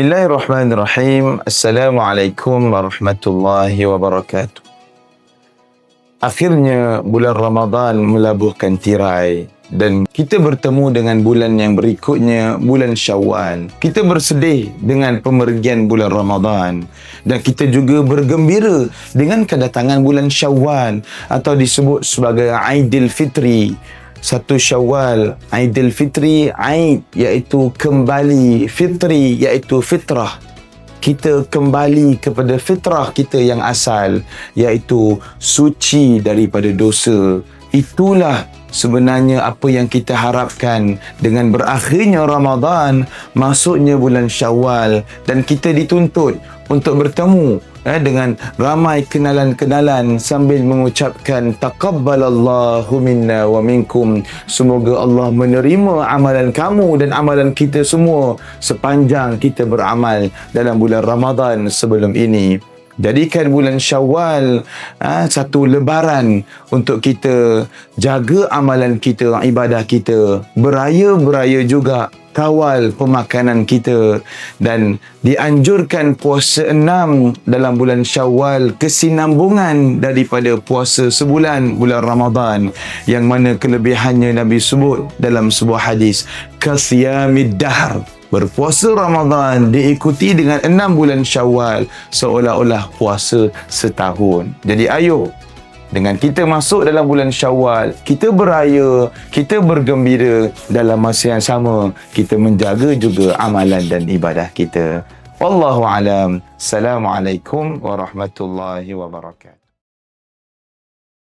Bismillahirrahmanirrahim. Assalamualaikum warahmatullahi wabarakatuh. Akhirnya bulan Ramadan melabuhkan tirai dan kita bertemu dengan bulan yang berikutnya, bulan Syawal. Kita bersedih dengan pemergian bulan Ramadan dan kita juga bergembira dengan kedatangan bulan Syawal atau disebut sebagai Aidil Fitri. 1 Syawal, Aidil Fitri, Aid iaitu kembali, Fitri iaitu fitrah. Kita kembali kepada fitrah kita yang asal, iaitu suci daripada dosa. Itulah sebenarnya apa yang kita harapkan dengan berakhirnya Ramadan, masuknya bulan Syawal, dan kita dituntut untuk bertemu dengan ramai kenalan-kenalan sambil mengucapkan taqabbalallahu minna wa minkum. Semoga Allah menerima amalan kamu dan amalan kita semua sepanjang kita beramal dalam bulan Ramadan sebelum ini. Jadikan bulan Syawal satu lebaran untuk kita jaga amalan kita, ibadah kita, beraya-beraya juga, kawal pemakanan kita, dan dianjurkan puasa 6 dalam bulan Syawal, kesinambungan daripada puasa sebulan bulan Ramadan, yang mana kelebihannya Nabi sebut dalam sebuah hadis, kasiyamid dahr. Berpuasa Ramadan diikuti dengan 6 bulan Syawal seolah-olah puasa setahun. Jadi ayo, dengan kita masuk dalam bulan Syawal, kita beraya, kita bergembira, dalam masa yang sama kita menjaga juga amalan dan ibadah kita. Wallahu alam. Assalamualaikum warahmatullahi wabarakatuh.